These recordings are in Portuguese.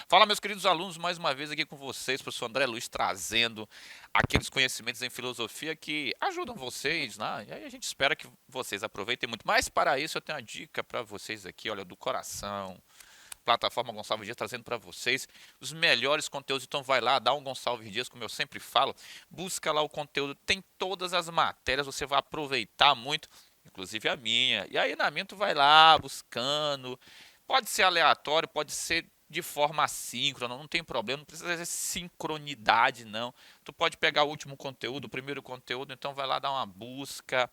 Fala, meus queridos alunos, mais uma vez aqui com vocês, professor André Luiz, trazendo aqueles conhecimentos em filosofia que ajudam vocês, né? E aí a gente espera que vocês aproveitem muito. Mas para isso eu tenho uma dica para vocês aqui, olha, do coração. Plataforma Gonçalves Dias trazendo para vocês os melhores conteúdos. Então vai lá, dá um Gonçalves Dias, como eu sempre falo, busca lá o conteúdo, tem todas as matérias, você vai aproveitar muito, inclusive a minha. E aí na minha tu vai lá buscando, pode ser aleatório, pode ser de forma assíncrona, não tem problema, não precisa ser sincronidade não. Tu pode pegar o último conteúdo, o primeiro conteúdo, então vai lá dar uma busca,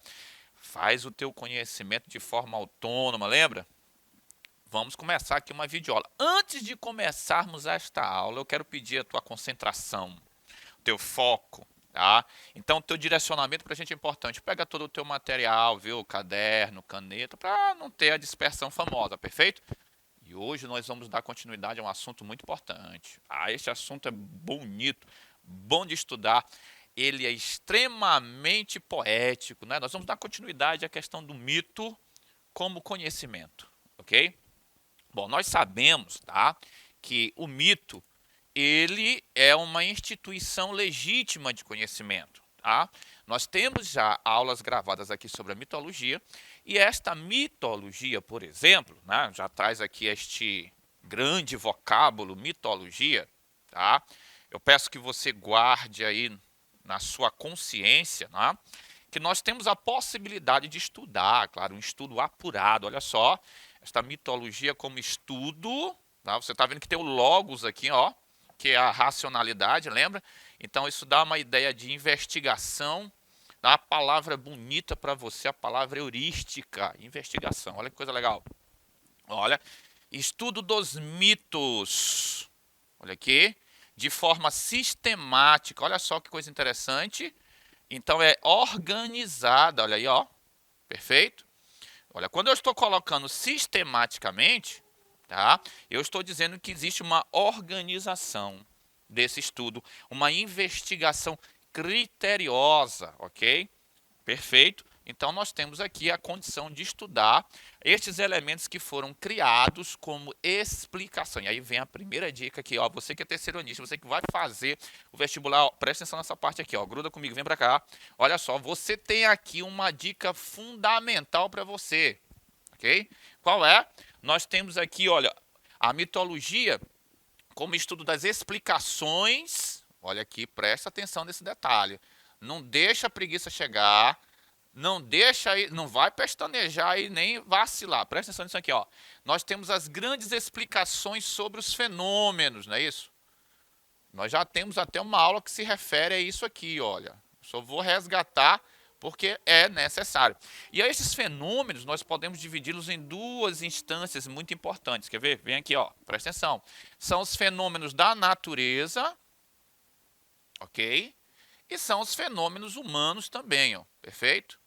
faz o teu conhecimento de forma autônoma, lembra? Vamos começar aqui uma videoaula. Antes de começarmos esta aula, eu quero pedir a tua concentração, teu foco, tá? Então, teu direcionamento para a gente é importante. Pega todo o teu material, viu? Caderno, caneta, para não ter a dispersão famosa, perfeito? E hoje nós vamos dar continuidade a um assunto muito importante. Este assunto é bonito, bom de estudar. Ele é extremamente poético, né? Nós vamos dar continuidade à questão do mito como conhecimento, ok? Bom, nós sabemos, tá, que o mito, ele é uma instituição legítima de conhecimento, tá? Nós temos já aulas gravadas aqui sobre a mitologia, e esta mitologia, por exemplo, né, já traz aqui este grande vocábulo, mitologia, tá? Eu peço que você guarde aí na sua consciência, né, que nós temos a possibilidade de estudar, claro, um estudo apurado, olha só, esta mitologia como estudo, tá? Você está vendo que tem o logos aqui, ó, que é a racionalidade, lembra? Então isso dá uma ideia de investigação, dá uma palavra bonita para você, a palavra heurística, investigação, olha que coisa legal. Olha, estudo dos mitos, olha aqui, de forma sistemática, olha só que coisa interessante. Então é organizada, olha aí, ó, perfeito? Olha, quando eu estou colocando sistematicamente, tá? Eu estou dizendo que existe uma organização desse estudo, uma investigação criteriosa, ok? Perfeito? Então nós temos aqui a condição de estudar estes elementos que foram criados como explicação. E aí vem a primeira dica aqui, ó, você que é terceironista, você que vai fazer o vestibular, ó, presta atenção nessa parte aqui, ó, gruda comigo, vem para cá. Olha só, você tem aqui uma dica fundamental para você, ok? Qual é? Nós temos aqui, olha, a mitologia como estudo das explicações. Olha aqui, presta atenção nesse detalhe. Não deixa a preguiça chegar. Não deixa aí, não vai pestanejar e nem vacilar. Presta atenção nisso aqui, ó. Nós temos as grandes explicações sobre os fenômenos, não é isso? Nós já temos até uma aula que se refere a isso aqui, olha. Só vou resgatar porque é necessário. E a esses fenômenos nós podemos dividi-los em duas instâncias muito importantes. Quer ver? Vem aqui, ó. Presta atenção. São os fenômenos da natureza, ok? E são os fenômenos humanos também, ó. Perfeito?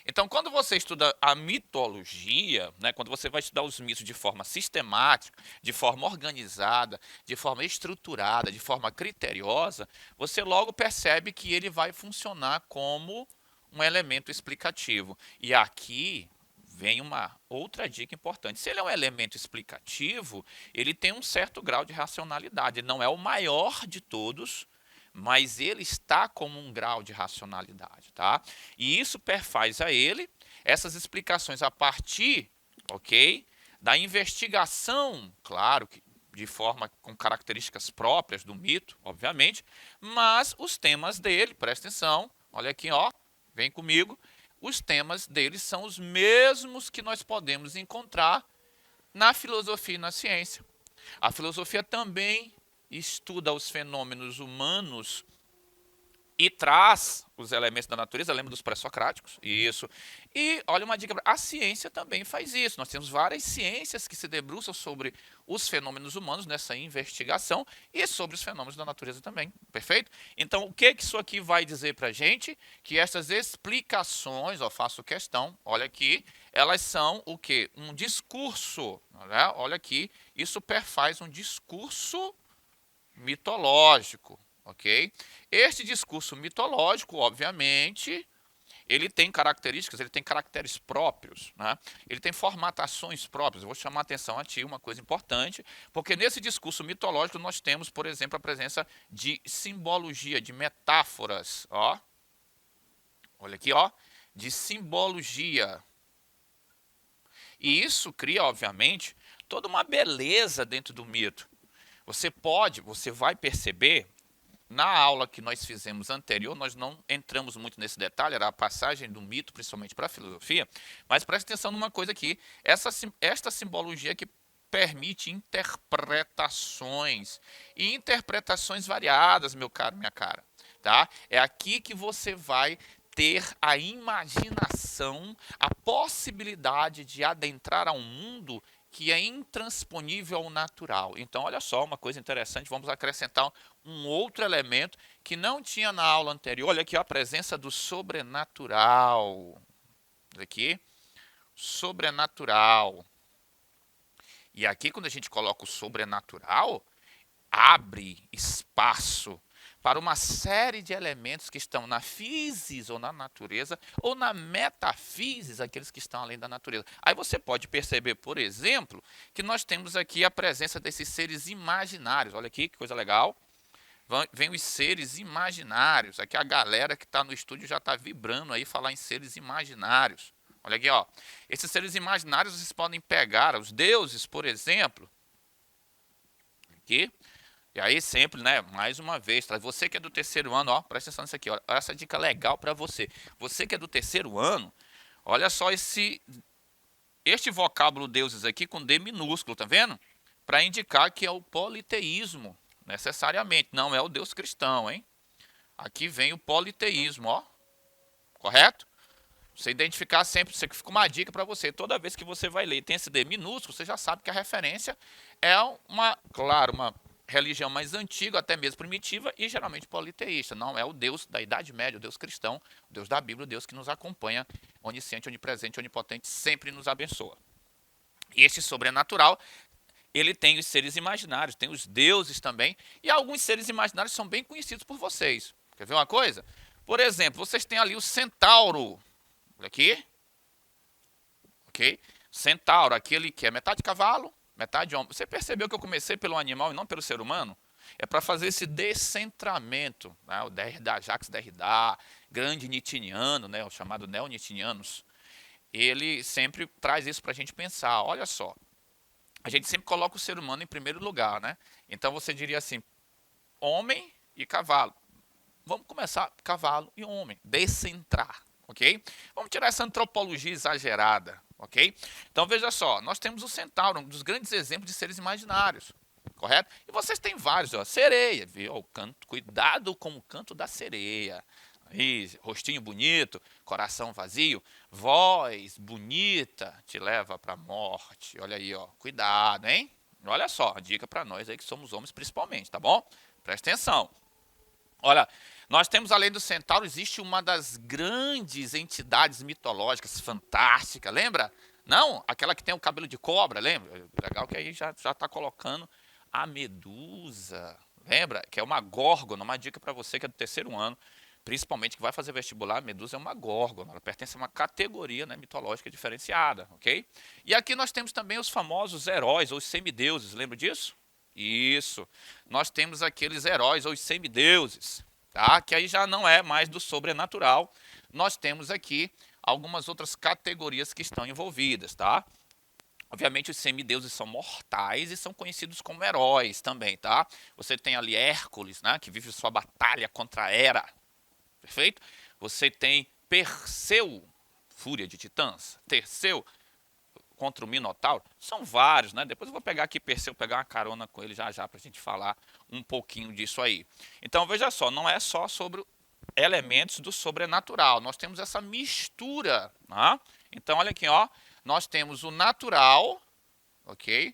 Então, quando você estuda a mitologia, né, quando você vai estudar os mitos de forma sistemática, de forma organizada, de forma estruturada, de forma criteriosa, você logo percebe que ele vai funcionar como um elemento explicativo. E aqui vem uma outra dica importante. Se ele é um elemento explicativo, ele tem um certo grau de racionalidade. Ele não é o maior de todos, mas ele está como um grau de racionalidade, tá? E isso perfaz a ele essas explicações a partir, ok, da investigação, claro, que de forma com características próprias do mito, obviamente, mas os temas dele, presta atenção, olha aqui, ó, vem comigo, os temas dele são os mesmos que nós podemos encontrar na filosofia e na ciência. A filosofia também estuda os fenômenos humanos e traz os elementos da natureza, lembra dos pré-socráticos? Isso. E olha uma dica, a ciência também faz isso. Nós temos várias ciências que se debruçam sobre os fenômenos humanos nessa investigação e sobre os fenômenos da natureza também, perfeito? Então, o que isso aqui vai dizer para a gente? Que essas explicações, ó, faço questão, olha aqui, elas são o quê? Um discurso, né? Olha aqui, isso perfaz um discurso mitológico, ok? Este discurso mitológico, obviamente, ele tem características, ele tem caracteres próprios, né? Ele tem formatações próprias. Eu vou chamar a atenção a ti uma coisa importante, porque nesse discurso mitológico nós temos, por exemplo, a presença de simbologia, de metáforas, ó. Olha aqui, ó, de simbologia. E isso cria, obviamente, toda uma beleza dentro do mito. Você vai perceber, na aula que nós fizemos anterior, nós não entramos muito nesse detalhe, era a passagem do mito, principalmente para a filosofia, mas preste atenção numa coisa aqui, esta simbologia que permite interpretações, e interpretações variadas, meu caro, minha cara, tá? É aqui que você vai ter a imaginação, a possibilidade de adentrar a um mundo que é intransponível ao natural. Então, olha só, uma coisa interessante, vamos acrescentar um outro elemento que não tinha na aula anterior. Olha aqui, ó, a presença do sobrenatural. Aqui, sobrenatural. E aqui, quando a gente coloca o sobrenatural, abre espaço para uma série de elementos que estão na physis ou na natureza, ou na metaphysis, aqueles que estão além da natureza. Aí você pode perceber, por exemplo, que nós temos aqui a presença desses seres imaginários. Olha aqui que coisa legal. Vem os seres imaginários. Aqui a galera que está no estúdio já está vibrando aí falar em seres imaginários. Olha aqui, ó. Esses seres imaginários vocês podem pegar os deuses, por exemplo. Aqui. E aí sempre, né, mais uma vez, você que é do terceiro ano, ó, presta atenção nisso aqui, ó, essa dica legal para você. Você que é do terceiro ano, olha só este vocábulo deuses aqui com D minúsculo, tá vendo? Para indicar que é o politeísmo, necessariamente, não é o Deus cristão, hein? Aqui vem o politeísmo, ó, correto? Você identificar sempre, isso aqui fica uma dica para você. Toda vez que você vai ler e tem esse D minúsculo, você já sabe que a referência é claro, uma religião mais antiga, até mesmo primitiva, e geralmente politeísta. Não é o Deus da Idade Média, o Deus cristão, o Deus da Bíblia, o Deus que nos acompanha, onisciente, onipresente, onipotente, sempre nos abençoa. E este sobrenatural, ele tem os seres imaginários, tem os deuses também, e alguns seres imaginários são bem conhecidos por vocês. Quer ver uma coisa? Por exemplo, vocês têm ali o centauro. Olha aqui. Ok? Centauro, aquele que é metade cavalo, metade homem. Você percebeu que eu comecei pelo animal e não pelo ser humano? É para fazer esse descentramento. Né? O Derrida, Jacques Derrida, grande nietzscheano, né? O chamado neo-nietzscheanos, ele sempre traz isso para a gente pensar. Olha só, a gente sempre coloca o ser humano em primeiro lugar, né? Então você diria assim, homem e cavalo. Vamos começar cavalo e homem, descentrar, ok? Vamos tirar essa antropologia exagerada, ok? Então veja só, nós temos o centauro, um dos grandes exemplos de seres imaginários, correto? E vocês têm vários, ó, sereia, viu? O canto, cuidado com o canto da sereia. Aí, rostinho bonito, coração vazio, voz bonita te leva para a morte. Olha aí, ó, cuidado, hein? Olha só, dica para nós aí que somos homens principalmente, tá bom? Presta atenção. Olha, nós temos além do centauro, existe uma das grandes entidades mitológicas, fantástica, lembra? Não? Aquela que tem o cabelo de cobra, lembra? Legal que aí já está colocando a medusa, lembra? Que é uma górgona, uma dica para você que é do terceiro ano, principalmente que vai fazer vestibular, a medusa é uma górgona, ela pertence a uma categoria, né, mitológica diferenciada, ok? E aqui nós temos também os famosos heróis ou semideuses, lembra disso? Isso. Nós temos aqueles heróis ou semideuses, tá? Que aí já não é mais do sobrenatural. Nós temos aqui algumas outras categorias que estão envolvidas, tá? Obviamente os semideuses são mortais e são conhecidos como heróis também, tá? Você tem ali Hércules, né, que vive sua batalha contra Hera, perfeito? Você tem Perseu, fúria de titãs, Perseu contra o Minotauro, são vários, né? Depois eu vou pegar aqui Perseu, pegar uma carona com ele já já para a gente falar um pouquinho disso aí. Então veja só, não é só sobre elementos do sobrenatural, nós temos essa mistura, né? Então olha aqui, ó, nós temos o natural, ok?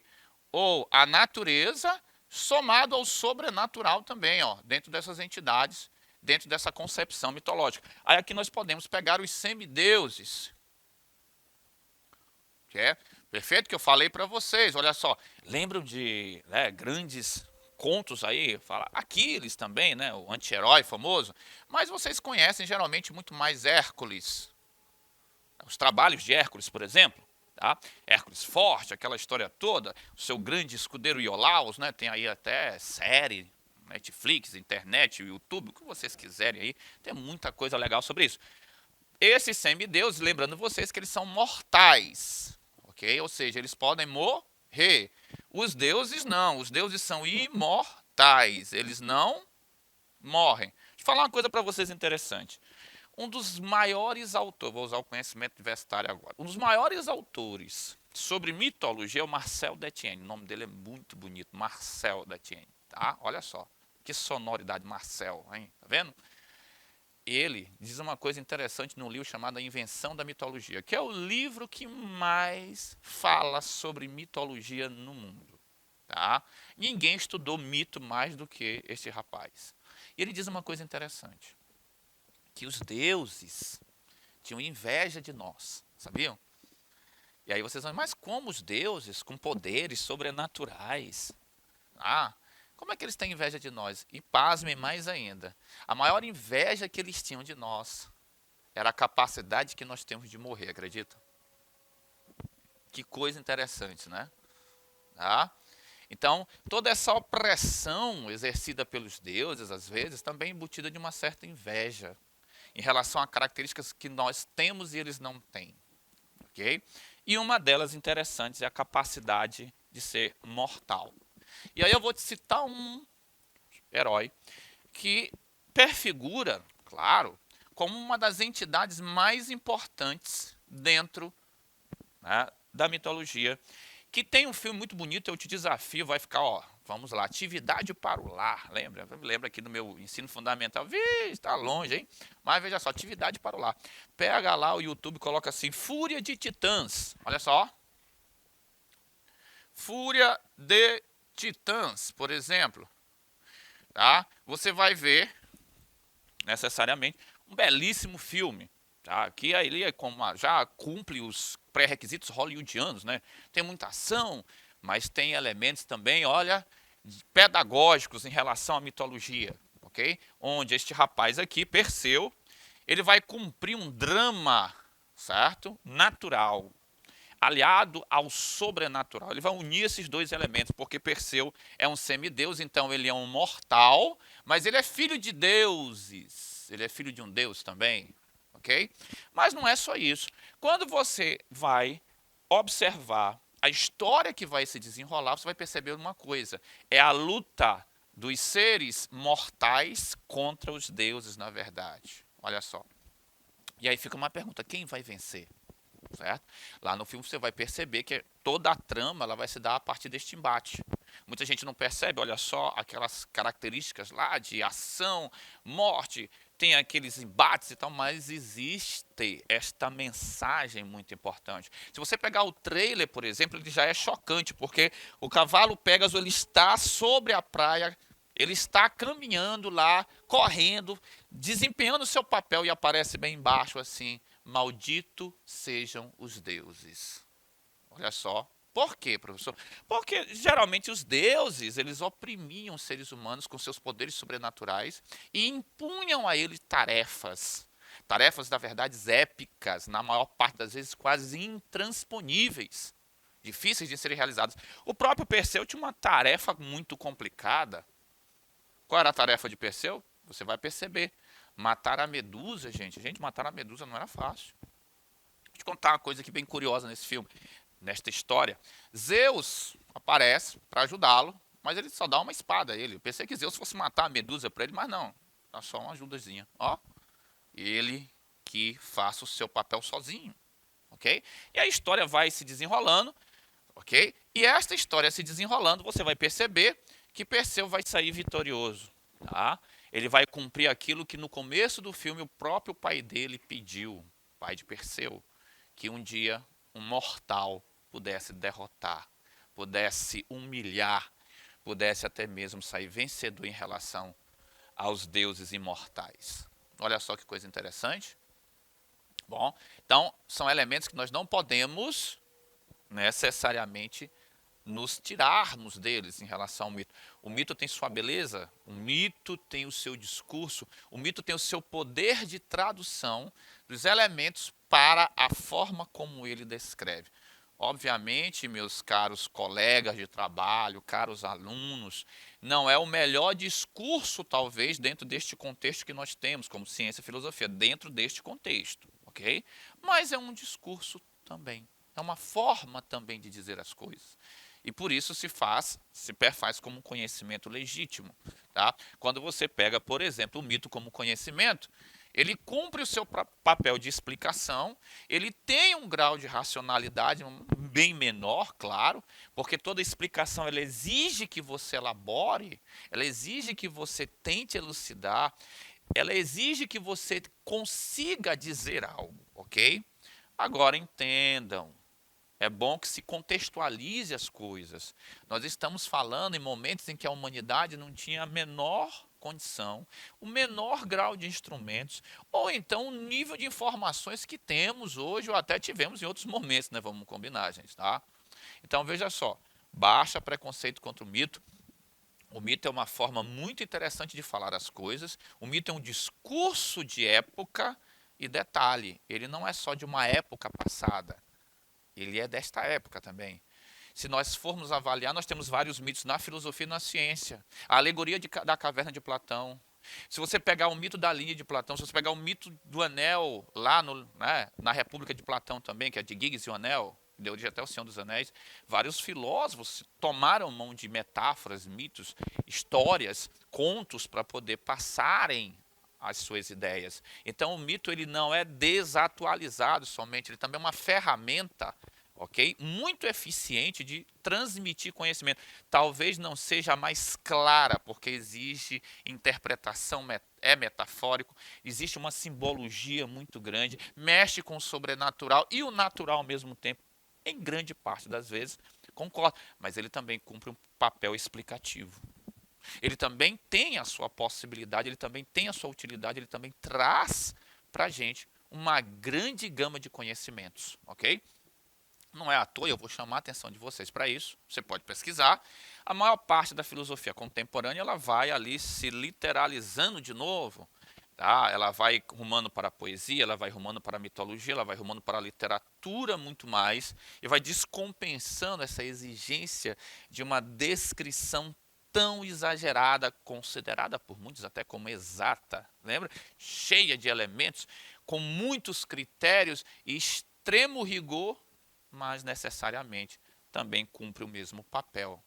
Ou a natureza somado ao sobrenatural também, ó, dentro dessas entidades, dentro dessa concepção mitológica. Aí aqui nós podemos pegar os semideuses, que é perfeito que eu falei para vocês. Olha só, lembram de, né, grandes contos aí, fala Aquiles também, né, o anti-herói famoso, mas vocês conhecem geralmente muito mais Hércules, os trabalhos de Hércules, por exemplo, tá? Hércules forte, aquela história toda, o seu grande escudeiro Iolaus, né, tem aí até série, Netflix, internet, YouTube, o que vocês quiserem aí, tem muita coisa legal sobre isso. Esses semideuses, lembrando vocês que eles são mortais, ok? Ou seja, eles podem morrer. Os deuses não, os deuses são imortais, eles não morrem. Deixa eu falar uma coisa para vocês interessante. Um dos maiores autores, vou usar o conhecimento universitário agora, um dos maiores autores sobre mitologia é o Marcel Detienne. O nome dele é muito bonito, Marcel Detienne, tá? Olha só, que sonoridade, Marcel, hein? Tá vendo? Ele diz uma coisa interessante num livro chamado A Invenção da Mitologia, que é o livro que mais fala sobre mitologia no mundo. Tá? Ninguém estudou mito mais do que este rapaz. E ele diz uma coisa interessante, que os deuses tinham inveja de nós, sabiam? E aí vocês vão, mas como os deuses com poderes sobrenaturais? Como é que eles têm inveja de nós? E pasmem mais ainda, a maior inveja que eles tinham de nós era a capacidade que nós temos de morrer, acredita? Que coisa interessante, né? Tá? Então, toda essa opressão exercida pelos deuses, às vezes, também é embutida de uma certa inveja em relação a características que nós temos e eles não têm. Ok? E uma delas interessante é a capacidade de ser mortal. E aí eu vou te citar um herói que perfigura, claro, como uma das entidades mais importantes dentro, né, da mitologia, que tem um filme muito bonito, eu te desafio, vai ficar, ó, vamos lá, Atividade para o Lar, lembra aqui do meu ensino fundamental, está longe, hein? Mas veja só, Atividade para o Lar, pega lá o YouTube, coloca assim, Fúria de Titãs, olha só, Fúria de Titãs, por exemplo, tá? Você vai ver, necessariamente, um belíssimo filme, tá? Que ele já cumpre os pré-requisitos hollywoodianos, né? Tem muita ação, mas tem elementos também, olha, pedagógicos em relação à mitologia, ok? Onde este rapaz aqui, Perseu, ele vai cumprir um drama, certo? Natural, aliado ao sobrenatural. Ele vai unir esses dois elementos, porque Perseu é um semideus, então ele é um mortal, mas ele é filho de deuses. Ele é filho de um deus também, ok? Mas não é só isso. Quando você vai observar a história que vai se desenrolar, você vai perceber uma coisa. É a luta dos seres mortais contra os deuses, na verdade. Olha só. E aí fica uma pergunta, quem vai vencer? Certo? Lá no filme você vai perceber que toda a trama ela vai se dar a partir deste embate. Muita gente não percebe, olha só, aquelas características lá de ação, morte, tem aqueles embates e tal, mas existe esta mensagem muito importante. Se você pegar o trailer, por exemplo, ele já é chocante, porque o cavalo Pégaso ele está sobre a praia, ele está caminhando lá, correndo, desempenhando o seu papel e aparece bem embaixo assim, maldito sejam os deuses. Olha só. Por quê, professor? Porque geralmente os deuses, eles oprimiam os seres humanos com seus poderes sobrenaturais e impunham a eles tarefas. Tarefas, na verdade, épicas, na maior parte das vezes quase intransponíveis, difíceis de serem realizadas. O próprio Perseu tinha uma tarefa muito complicada. Qual era a tarefa de Perseu? Você vai perceber. Matar a Medusa, gente. Gente, matar a Medusa não era fácil. Vou te contar uma coisa aqui bem curiosa nesse filme, nesta história. Zeus aparece para ajudá-lo, mas ele só dá uma espada a ele. Eu pensei que Zeus fosse matar a Medusa para ele, mas não. Dá só uma ajudazinha. Ó, ele que faça o seu papel sozinho, ok? E a história vai se desenrolando, ok? E esta história se desenrolando, você vai perceber que Perseu vai sair vitorioso, tá? Ele vai cumprir aquilo que no começo do filme o próprio pai dele pediu, pai de Perseu, que um dia um mortal pudesse derrotar, pudesse humilhar, pudesse até mesmo sair vencedor em relação aos deuses imortais. Olha só que coisa interessante. Bom, então são elementos que nós não podemos necessariamente nos tirarmos deles em relação ao mito. O mito tem sua beleza, o mito tem o seu discurso, o mito tem o seu poder de tradução dos elementos para a forma como ele descreve. Obviamente, meus caros colegas de trabalho, caros alunos, não é o melhor discurso, talvez, dentro deste contexto que nós temos, como ciência e filosofia, dentro deste contexto, ok? Mas é um discurso também, é uma forma também de dizer as coisas. E por isso se perfaz como um conhecimento legítimo. Tá? Quando você pega, por exemplo, o mito como conhecimento, ele cumpre o seu papel de explicação, ele tem um grau de racionalidade bem menor, claro, porque toda explicação ela exige que você elabore, ela exige que você tente elucidar, ela exige que você consiga dizer algo, ok? Agora entendam, é bom que se contextualize as coisas. Nós estamos falando em momentos em que a humanidade não tinha a menor condição, o menor grau de instrumentos, ou então o nível de informações que temos hoje, ou até tivemos em outros momentos, né? Vamos combinar, gente, tá? Então, veja só, baixa preconceito contra o mito. O mito é uma forma muito interessante de falar as coisas. O mito é um discurso de época e detalhe, ele não é só de uma época passada. Ele é desta época também. Se nós formos avaliar, nós temos vários mitos na filosofia e na ciência. A alegoria da caverna de Platão. Se você pegar o mito da linha de Platão, se você pegar o mito do anel lá na República de Platão também, que é de Giggs e o Anel, que deu origem até o Senhor dos Anéis, vários filósofos tomaram mão de metáforas, mitos, histórias, contos para poder passarem as suas ideias. Então o mito ele não é desatualizado somente, ele também é uma ferramenta, ok? Muito eficiente de transmitir conhecimento. Talvez não seja a mais clara, porque exige interpretação, é metafórico, existe uma simbologia muito grande, mexe com o sobrenatural e o natural ao mesmo tempo, em grande parte das vezes, concordo, mas ele também cumpre um papel explicativo. Ele também tem a sua possibilidade, ele também tem a sua utilidade, ele também traz para a gente uma grande gama de conhecimentos, ok? Não é à toa, eu vou chamar a atenção de vocês para isso, você pode pesquisar. A maior parte da filosofia contemporânea, ela vai ali se literalizando de novo, tá? Ela vai rumando para a poesia, ela vai rumando para a mitologia, ela vai rumando para a literatura muito mais, e vai descompensando essa exigência de uma descrição tão exagerada, considerada por muitos até como exata, lembra? Cheia de elementos, com muitos critérios e extremo rigor, mas necessariamente também cumpre o mesmo papel,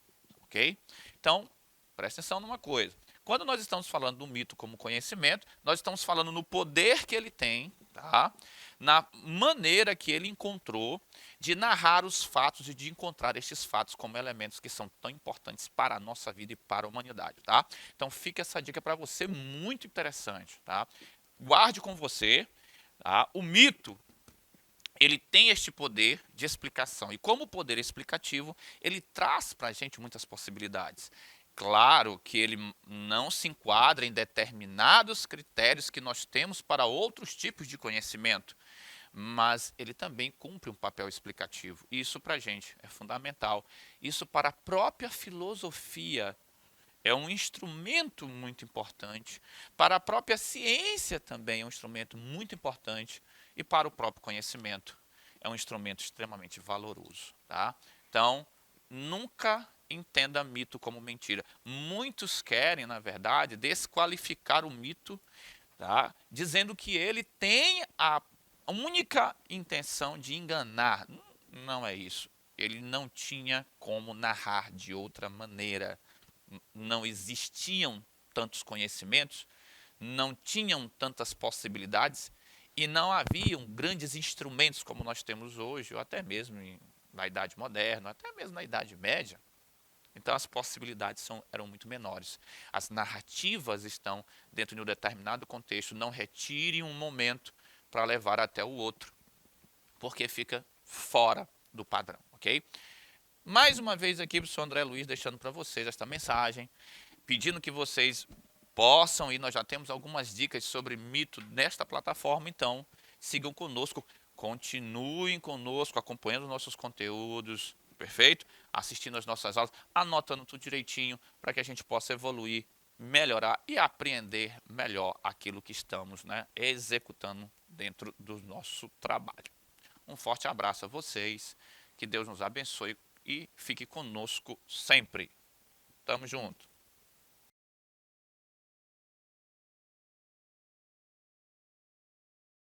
ok? Então, presta atenção numa coisa. Quando nós estamos falando do mito como conhecimento, nós estamos falando no poder que ele tem, tá? Na maneira que ele encontrou de narrar os fatos e de encontrar estes fatos como elementos que são tão importantes para a nossa vida e para a humanidade, tá? Então fica essa dica para você, muito interessante, tá? Guarde com você, tá? O mito, ele tem este poder de explicação. E como poder explicativo, ele traz para a gente muitas possibilidades. Claro que ele não se enquadra em determinados critérios que nós temos para outros tipos de conhecimento, mas ele também cumpre um papel explicativo. Isso para a gente é fundamental. Isso para a própria filosofia é um instrumento muito importante. Para a própria ciência também é um instrumento muito importante. E para o próprio conhecimento é um instrumento extremamente valoroso. Tá? Então, nunca entenda mito como mentira. Muitos querem, na verdade, desqualificar o mito, tá? Dizendo que ele tem a única intenção de enganar. Não é isso. Ele não tinha como narrar de outra maneira. Não existiam tantos conhecimentos, não tinham tantas possibilidades e não haviam grandes instrumentos como nós temos hoje, ou até mesmo na Idade Moderna, até mesmo na Idade Média. Então as possibilidades eram muito menores. As narrativas estão dentro de um determinado contexto. Não retire um momento para levar até o outro, porque fica fora do padrão, ok? Mais uma vez aqui, o professor André Luiz deixando para vocês esta mensagem, pedindo que vocês possam ir, nós já temos algumas dicas sobre mito nesta plataforma, então sigam conosco, continuem conosco, acompanhando nossos conteúdos, perfeito? Assistindo as nossas aulas, anotando tudo direitinho para que a gente possa evoluir, melhorar e apreender melhor aquilo que estamos, né, executando dentro do nosso trabalho. Um forte abraço a vocês, que Deus nos abençoe e fique conosco sempre. Tamo junto.